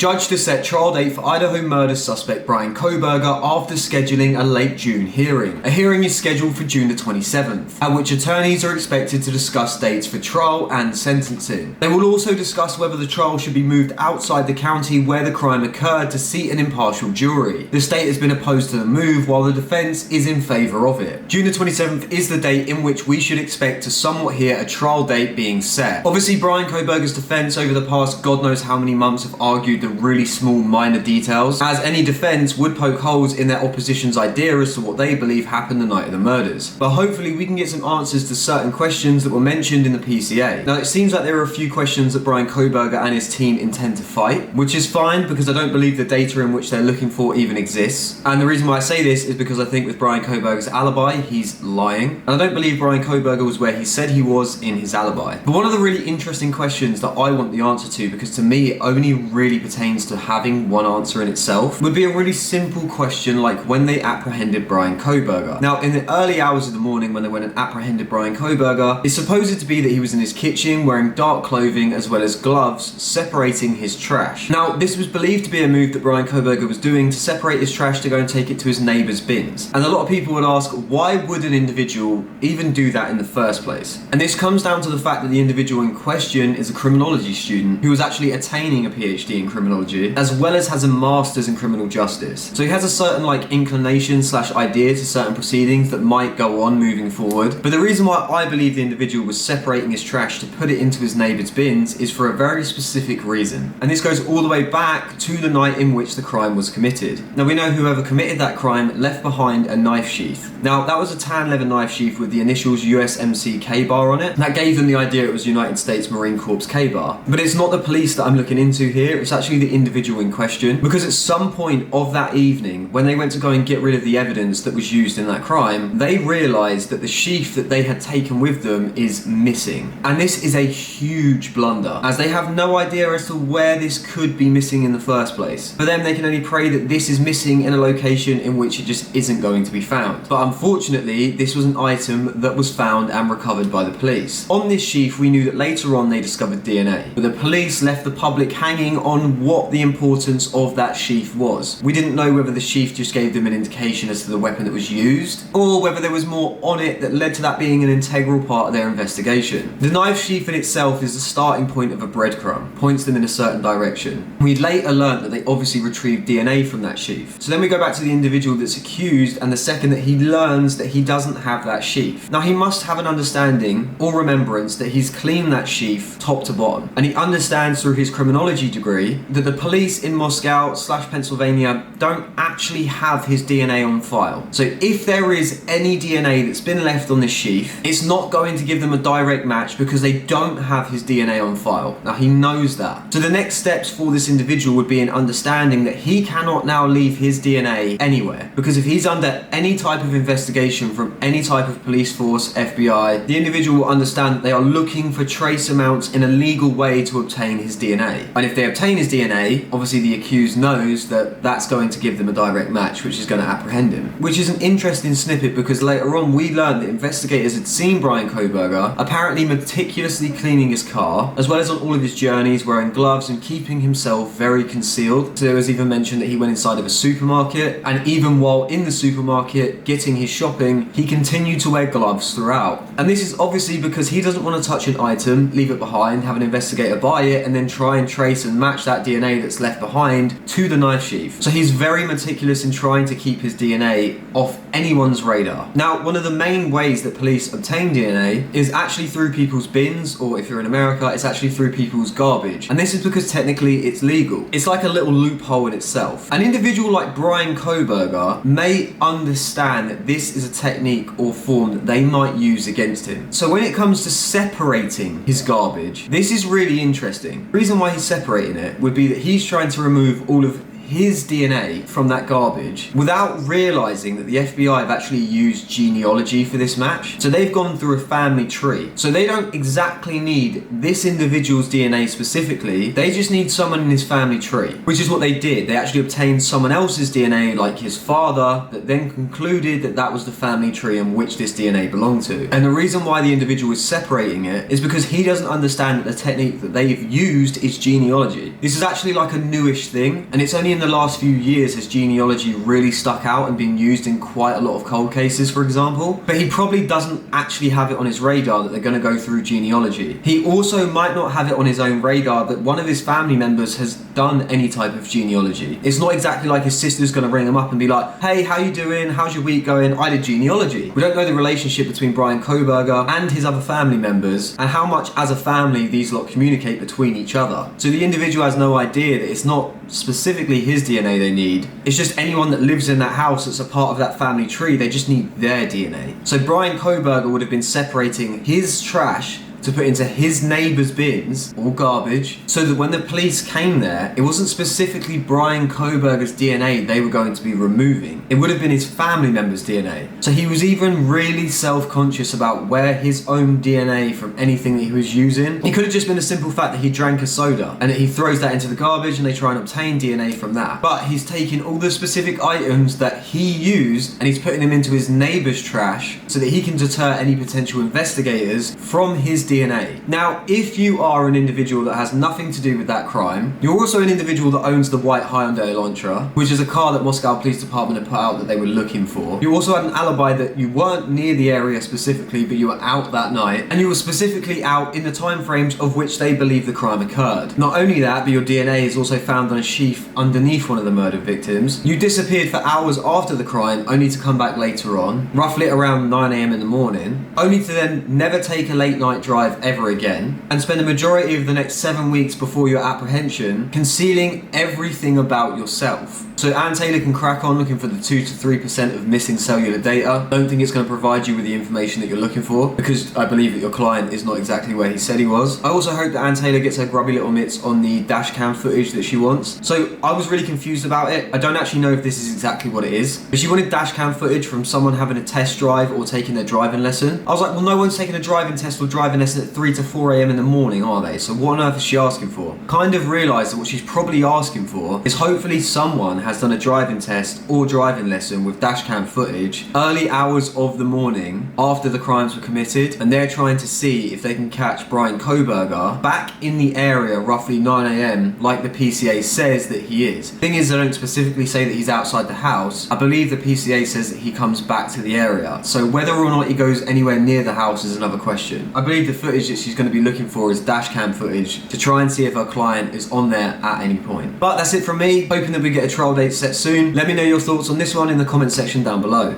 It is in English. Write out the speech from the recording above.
Judge to set trial date for Idaho murder suspect Bryan Kohberger after scheduling a late June hearing. A hearing is scheduled for June the 27th, at which attorneys are expected to discuss dates for trial and sentencing. They will also discuss whether the trial should be moved outside the county where the crime occurred to seat an impartial jury. The state has been opposed to the move, while the defense is in favor of it. June the 27th is the date in which we should expect to somewhat hear a trial date being set. Obviously, Bryan Kohberger's defense over the past God knows how many months have argued the really small minor details, as any defense would poke holes in their opposition's idea as to what they believe happened the night of the murders. But hopefully we can get some answers to certain questions that were mentioned in the PCA. Now, it seems like there are a few questions that Bryan Kohberger and his team intend to fight, which is fine because I don't believe the data in which they're looking for even exists. And the reason why I say this is because I think with Bryan Kohberger's alibi, he's lying. And I don't believe Bryan Kohberger was where he said he was in his alibi. But one of the really interesting questions that I want the answer to, because to me it only really pertains to having one answer in itself, would be a really simple question like when they apprehended Bryan Kohberger. Now, in the early hours of the morning when they went and apprehended Bryan Kohberger, it's supposed to be that he was in his kitchen wearing dark clothing as well as gloves, separating his trash. Now, this was believed to be a move that Bryan Kohberger was doing to separate his trash to go and take it to his neighbour's bins. And a lot of people would ask, why would an individual even do that in the first place? And this comes down to the fact that the individual in question is a criminology student who was actually attaining a PhD in criminology, as well as has a master's in criminal justice. So he has a certain inclination / idea to certain proceedings that might go on moving forward. But the reason why I believe the individual was separating his trash to put it into his neighbour's bins is for a very specific reason. And this goes all the way back to the night in which the crime was committed. Now, we know whoever committed that crime left behind a knife sheath. Now, that was a tan leather knife sheath with the initials USMC K-bar on it. That gave them the idea it was United States Marine Corps K-bar. But it's not the police that I'm looking into here, it's actually the individual in question, because at some point of that evening, when they went to go and get rid of the evidence that was used in that crime, they realised that the sheath that they had taken with them is missing. And this is a huge blunder, as they have no idea as to where this could be missing in the first place. For them, they can only pray that this is missing in a location in which it just isn't going to be found. But unfortunately, this was an item that was found and recovered by the police. On this sheath, we knew that later on they discovered DNA, but the police left the public hanging on what the importance of that sheath was. We didn't know whether the sheath just gave them an indication as to the weapon that was used, or whether there was more on it that led to that being an integral part of their investigation. The knife sheath in itself is the starting point of a breadcrumb, points them in a certain direction. We later learned that they obviously retrieved DNA from that sheath. So then we go back to the individual that's accused, and the second that he learns that he doesn't have that sheath. Now, he must have an understanding or remembrance that he's cleaned that sheath top to bottom, and he understands through his criminology degree that the police in Moscow / Pennsylvania don't actually have his DNA on file. So if there is any DNA that's been left on this sheath, it's not going to give them a direct match because they don't have his DNA on file. Now, he knows that. So the next steps for this individual would be an understanding that he cannot now leave his DNA anywhere, because if he's under any type of investigation from any type of police force, FBI, the individual will understand that they are looking for trace amounts in a legal way to obtain his DNA. And if they obtain his DNA, obviously the accused knows that that's going to give them a direct match, which is going to apprehend him. Which is an interesting snippet, because later on we learned that investigators had seen Bryan Kohberger apparently meticulously cleaning his car, as well as on all of his journeys wearing gloves and keeping himself very concealed. So there was even mentioned that he went inside of a supermarket, and even while in the supermarket getting his shopping, he continued to wear gloves throughout. And this is obviously because he doesn't want to touch an item, leave it behind, have an investigator buy it, and then try and trace and match that DNA that's left behind to the knife sheath. So he's very meticulous in trying to keep his DNA off anyone's radar. Now, one of the main ways that police obtain DNA is actually through people's bins, or if you're in America, it's actually through people's garbage. And this is because technically it's legal. It's like a little loophole in itself. An individual like Bryan Kohberger may understand that this is a technique or form that they might use against him. So when it comes to separating his garbage, this is really interesting. The reason why he's separating it would be that he's trying to remove all of his DNA from that garbage without realizing that the FBI have actually used genealogy for this match. So they've gone through a family tree. So they don't exactly need this individual's DNA specifically, they just need someone in his family tree, which is what they did. They actually obtained someone else's DNA, like his father, that then concluded that that was the family tree in which this DNA belonged to. And the reason why the individual is separating it is because he doesn't understand that the technique that they've used is genealogy. This is actually like a newish thing, and it's only in the last few years has genealogy really stuck out and been used in quite a lot of cold cases, for example. But he probably doesn't actually have it on his radar that they're going to go through genealogy. He also might not have it on his own radar that one of his family members has done any type of genealogy. It's not exactly like his sister's going to ring him up and be like, hey, how you doing? How's your week going? I did genealogy. We don't know the relationship between Bryankohberger and his other family members and how much as a family these lot communicate between each other. So the individual has no idea that it's not specifically his DNA they need. It's just anyone that lives in that house that's a part of that family tree, they just need their DNA. So Bryankohberger would have been separating his trash to put into his neighbour's bins, or garbage, so that when the police came there, it wasn't specifically Bryankohberger's DNA they were going to be removing. It would have been his family member's DNA. So he was even really self-conscious about where his own DNA from anything that he was using. It could have just been a simple fact that he drank a soda and that he throws that into the garbage and they try and obtain DNA from that. But he's taking all the specific items that he used and he's putting them into his neighbour's trash so that he can deter any potential investigators from his DNA. Now, if you are an individual that has nothing to do with that crime, you're also an individual that owns the white Hyundai Elantra, which is a car that Moscow Police Department had put out that they were looking for. You also had an alibi that you weren't near the area specifically, but you were out that night, and you were specifically out in the time frames of which they believe the crime occurred. Not only that, but your DNA is also found on a sheath underneath one of the murdered victims. You disappeared for hours after the crime, only to come back later on, roughly around 9 AM in the morning, only to then never take a late night drive ever again, and spend the majority of the next 7 weeks before your apprehension concealing everything about yourself. So Ann Taylor can crack on looking for the 2 to 3% of missing cellular data. Don't think it's going to provide you with the information that you're looking for, because I believe that your client is not exactly where he said he was. I also hope that Ann Taylor gets her grubby little mitts on the dash cam footage that she wants. So I was really confused about it. I don't actually know if this is exactly what it is, but she wanted dash cam footage from someone having a test drive or taking their driving lesson. I was like, well, no one's taking a driving test or driving lesson at 3 to 4 AM in the morning, are they? So what on earth is she asking for? Kind of realised that what she's probably asking for is hopefully someone has done a driving test or driving lesson with dashcam footage early hours of the morning after the crimes were committed, and they're trying to see if they can catch Bryankohberger back in the area roughly 9 AM like the PCA says that he is. Thing is, they don't specifically say that he's outside the house. I believe the PCA says that he comes back to the area, so whether or not he goes anywhere near the house is another question. I believe the footage that she's going to be looking for is dashcam footage to try and see if her client is on there at any point. But that's it from me, hoping that we get a trial date set soon. Let me know your thoughts on this one in the comment section down below.